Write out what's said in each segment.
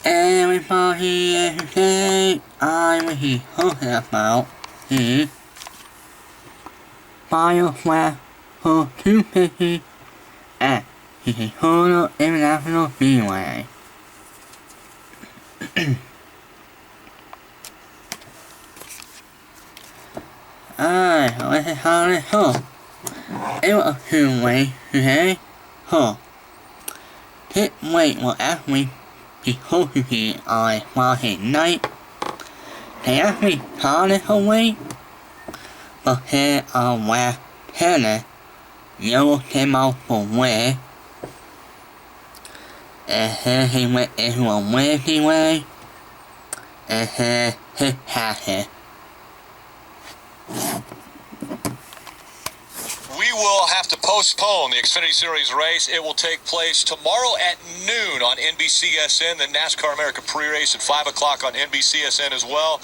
Everybody, today I'm here talking about the Bioware for 250 at the Daytona International Speedway. Let's see how this goes. It was a two-way today, so this weight will actually be supposed to be on Friday night. They actually called it a weight, but here on last Saturday, yellow came out for way, and here he went into a Wednesday way, and here he passed it. We will have to postpone the Xfinity Series race. It will take place tomorrow at noon on NBCSN. The NASCAR America pre-race at 5 o'clock on NBCSN as well.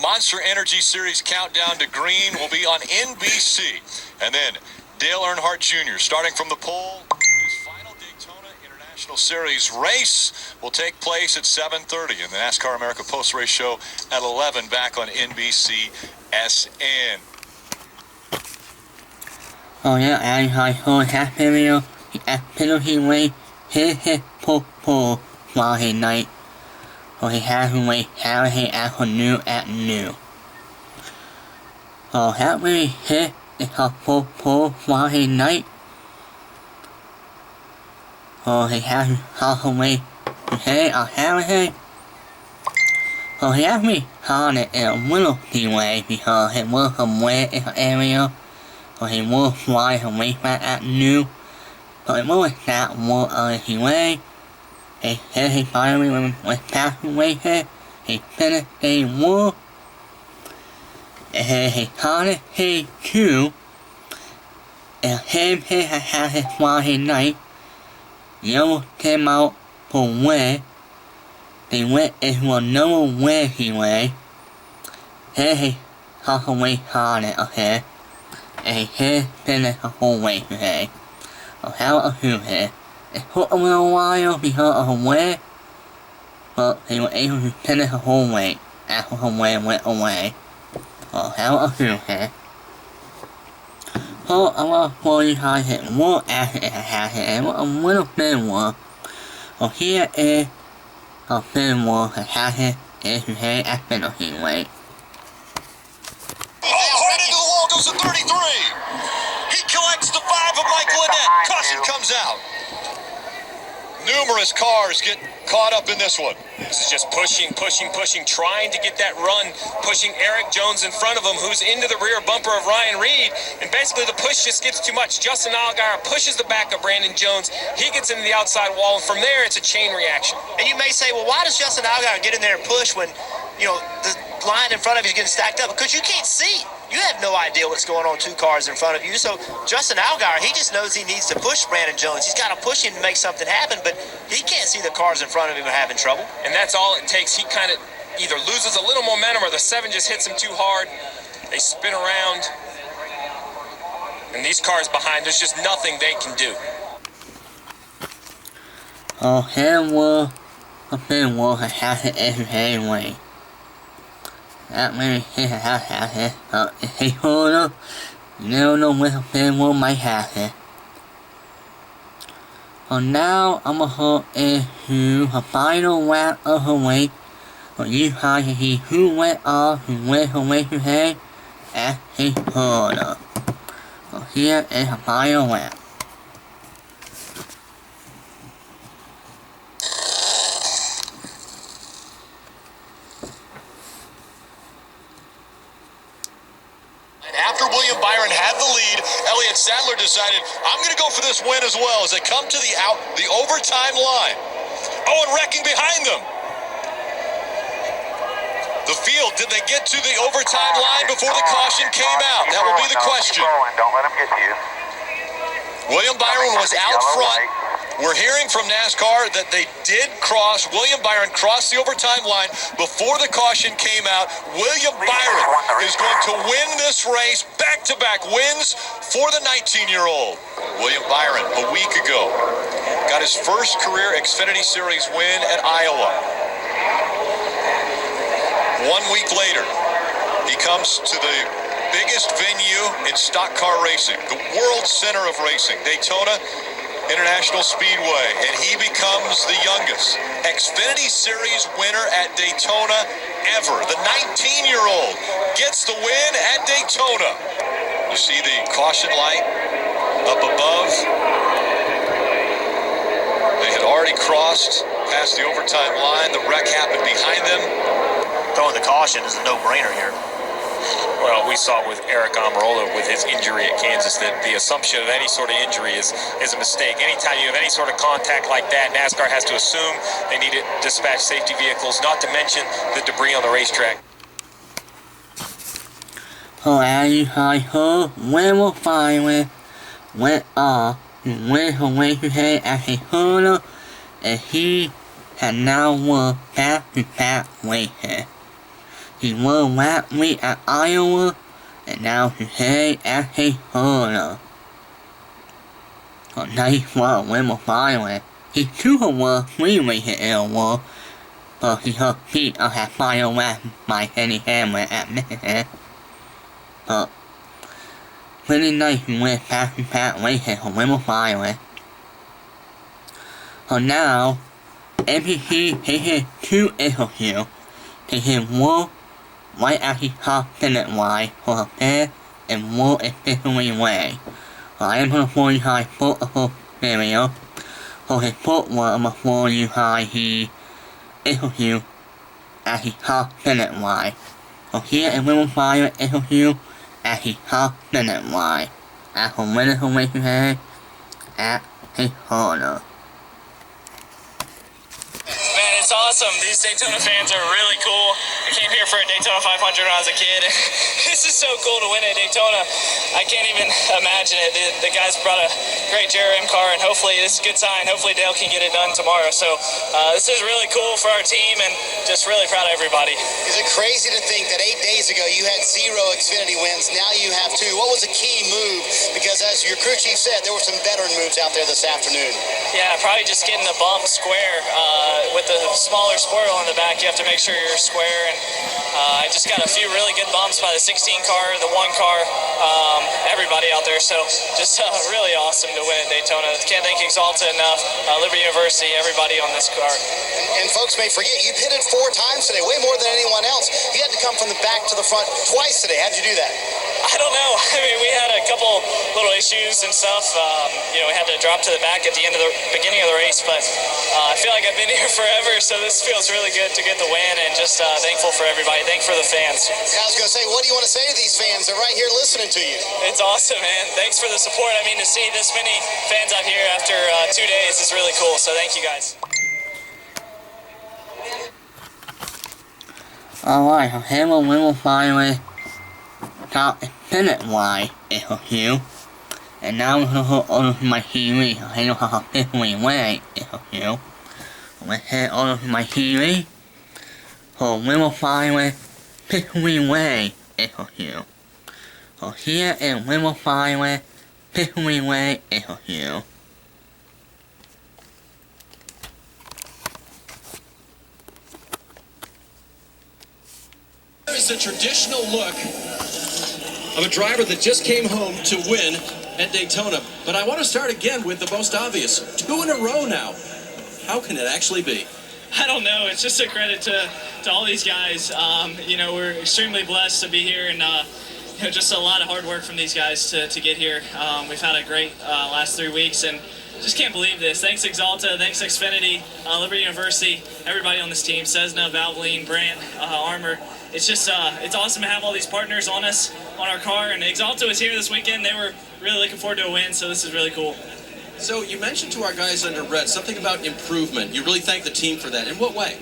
Monster Energy Series Countdown to Green will be on NBC. And then Dale Earnhardt Jr. starting from the pole. His final Daytona International Series race will take place at 7:30 in the NASCAR America post-race show at 11 back on NBCSN. Oh yeah, and I saw that video, the penalty way, hit pole Friday night. So he had to wait Saturday afternoon at noon. So that really hit the pole Friday night. So he had to also wait today on Saturday. So he actually called it in a little delay because it was some wind in the area. So he will fly a race back at noon. So it was that one on the way. He said he finally was passing races. He finished day one. And then he started day two. And the same thing that happened Friday night. Yellow came out for way. They went into another Wednesday way. Then he took away started, okay? And he can't finish the whole way today. So how a few here. It took a little while because of the wind, but they were able to finish the whole way after the wind went away. So how a few here. So I want to show you how to hit one accident that happened, and it was a little bit one. So here is a bit one that happened in today at penalty way. Goes to 33. He collects the 5 of Mike Lynette. Caution comes out. Numerous cars get caught up in this one. This is just pushing, trying to get that run, pushing Eric Jones in front of him, who's into the rear bumper of Ryan Reed, and basically the push just gets too much. Justin Allgaier pushes the back of Brandon Jones. He gets into the outside wall, and from there, it's a chain reaction. And you may say, well, why does Justin Allgaier get in there and push when, you know, the line in front of you is getting stacked up? Because you can't see. You have no idea what's going on 2 cars in front of you. So Justin Allgaier, he just knows he needs to push Brandon Jones. He's got to push him to make something happen, but he can't see the cars in front of him are having trouble. And that's all it takes. He kind of either loses a little momentum or the 7 just hits him too hard. They spin around. And these cars behind, there's just nothing they can do. Oh, here was a bit more that happened anyway. That many things that happened, but if they hold up, you never know when a bit more might happen. So now I'm gonna go into the final lap of the race. So you guys can see who went off and went away today at Daytona. So here is the final lap. After William Byron had the lead, Elliott Sadler decided, I'm going to go for this win as well as they come to the overtime line. Oh, and wrecking behind them. The field, did they get to the overtime line before the caution came out? That will be the question. Don't let them get to you. William Byron was out front. We're hearing from NASCAR that they did cross. William Byron crossed the overtime line before the caution came out. William Byron is going to win this race. Back-to-back wins for the 19-year-old. William Byron, a week ago, got his first career Xfinity Series win at Iowa. 1 week later, he comes to the biggest venue in stock car racing, the world center of racing, Daytona International Speedway, and he becomes the youngest Xfinity Series winner at Daytona ever. The 19-year-old gets the win at Daytona. You see the caution light up above. They had already crossed past the overtime line. The wreck happened behind them. Throwing the caution is a no-brainer here. Well, we saw with Eric Almirola with his injury at Kansas that the assumption of any sort of injury is a mistake. Anytime you have any sort of contact like that, NASCAR has to assume they need to dispatch safety vehicles, not to mention the debris on the racetrack. Huevo Byron went off and went away to head at Daytona, and he had now won back-to-back races. He won last week at Iowa, and now today at Daytona. Nice one, Huevo Byron. He could have won 3 races in a row, but he got beat on that final lap by Hemric at Michigan. But really nice to win back-to-back races for Huevo Byron. So now, NBC taking 2 interviews, taking 1 right at the top finish line for a fair and more efficiently way. So I am going to show you how I put the whole video. So the first one, I'm going to show you how the interview at the top finish line. So here is Huevo Byron interview at the top finish line. At the winner racing head at Daytona. Man, it's awesome. These Daytona fans are really cool. I came here for a Daytona 500 when I was a kid. This is so cool to win at Daytona. I can't even imagine it. The guys brought a great JRM car, and hopefully this is a good sign. Hopefully Dale can get it done tomorrow. So this is really cool for our team, and just really proud of everybody. Is it crazy to think that 8 days ago you had 0 Xfinity wins, now you have 2? What was a key move? Because as your crew chief said, there were some veteran moves out there this afternoon. Yeah, probably just getting the bump square. With the smaller spoiler on the back, you have to make sure you're square, and I just got a few really good bumps by the 16 car, the 1 car, everybody out there. So just really awesome to win at Daytona. Can't thank Exalta enough, Liberty University, everybody on this car. And folks may forget, you pitted 4 times today, way more than anyone else. You had to come from the back to the front twice today. How'd you do that? I don't know. I mean, we had a couple little issues and stuff. We had to drop to the back at the beginning of the race, but I feel like I've been here forever, so this feels really good to get the win, and just thankful for everybody. Thankful for the fans. Yeah, I was going to say, what do you want to say to these fans? They're right here listening to you. It's awesome, man. Thanks for the support. I mean, to see this many fans out here after 2 days is really cool, so thank you guys. Alright, so here we will finally top finish line interview. And now we're going to go over to my TV. So here we have a 50 way interview. Let's head over to my TV. So we will finally 50 way interview. So here is we will finally 50 way interview. There is a traditional look of a driver that just came home to win at Daytona. But I want to start again with the most obvious. 2 in a row now. How can it actually be? I don't know. It's just a credit to all these guys. We're extremely blessed to be here, and just a lot of hard work from these guys to get here. We've had a great last 3 weeks, and just can't believe this. Thanks Exalta, thanks Xfinity, Liberty University, everybody on this team, Cessna, Valvoline, Brandt, Armor. It's just, it's awesome to have all these partners on us, on our car, and Exalta was here this weekend. They were really looking forward to a win, so this is really cool. So you mentioned to our guys under Red something about improvement. You really thank the team for that. In what way?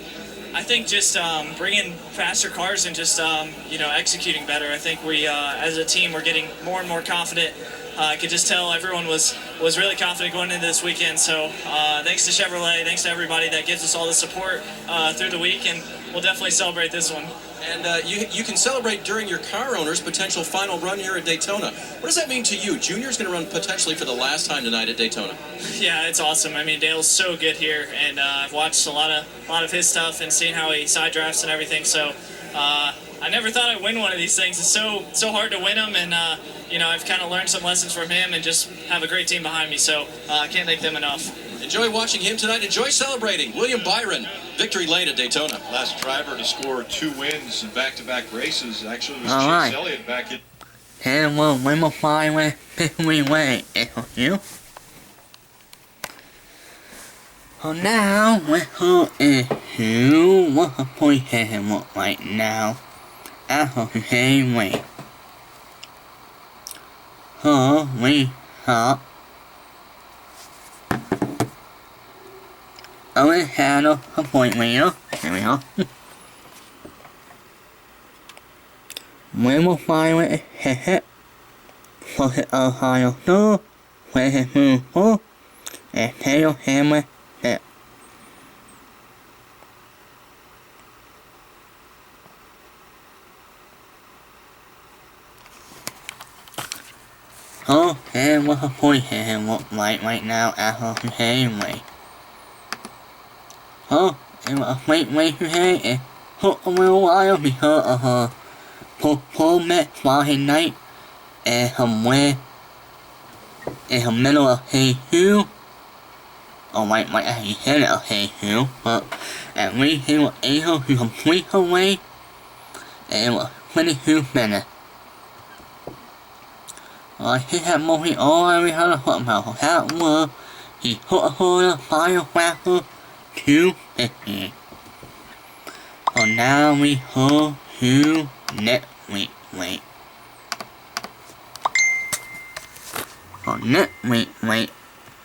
I think just bringing faster cars and just, executing better. I think we, as a team, we're getting more and more confident. I could just tell everyone was really confident going into this weekend. So thanks to Chevrolet, thanks to everybody that gives us all the support through the week, and we'll definitely celebrate this one. And you can celebrate during your car owner's potential final run here at Daytona. What does that mean to you? Junior's going to run potentially for the last time tonight at Daytona. Yeah, it's awesome. I mean, Dale's so good here, and I've watched a lot of his stuff and seen how he side drafts and everything. So I never thought I'd win one of these things. It's so hard to win them, and you know, I've kind of learned some lessons from him, and just have a great team behind me. So I can't thank them enough. Enjoy watching him tonight. Enjoy celebrating. William Byron, victory lane at Daytona. Last driver to score 2 wins in back-to-back races actually was All right. Chase Elliott back in. And we'll win a flyway, victory way, you. So now we're going to what the point can look like now at the same way. So we have a shadow of point wheel. Here we go. We will fly with it. Put it on higher door. Where it moves for. And tail hammer it. So, and what the point here look like right now at the same way. So, and what a great way to say it took a little while because of her performance Friday night and somewhere in the middle of phase 2. Or might actually hit it of phase 2, but at least he was able to complete her race and it was 22 minutes. I think that movie all I had to talk about that was he put her the Firecracker 250. So now we go to next week. So next week,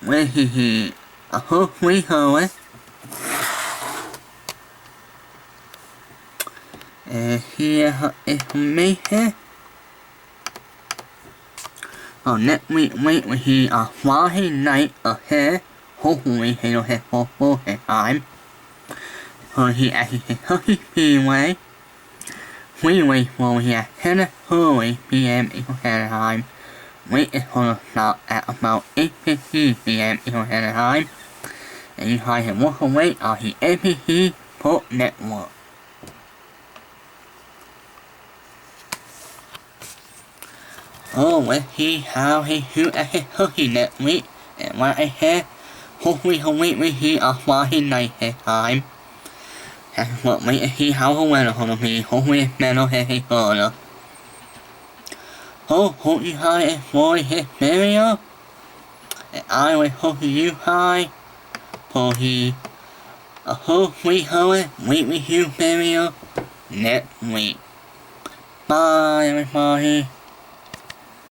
where he a whole week going. And here her information. So next week, when he a Friday night ahead, hopefully he'll have full time. So he actually can Kentucky Speedway. Freeway for he at 10:30 p.m. Eastern Standard Time. Wait is gonna start at about 8:15 p.m. Eastern Standard Time. And you can walk away on the NBC Sport Network. Oh, let's see how he shoot at his cookie next week. And like I said, hopefully he'll wait with he on Friday night this time. That's what wait to see how the weather's gonna be. Hopefully it's better than he gonna. So, hope you guys enjoyed this video. And I will hope you guys for the whole 300 Wait With You video next week. Bye everybody.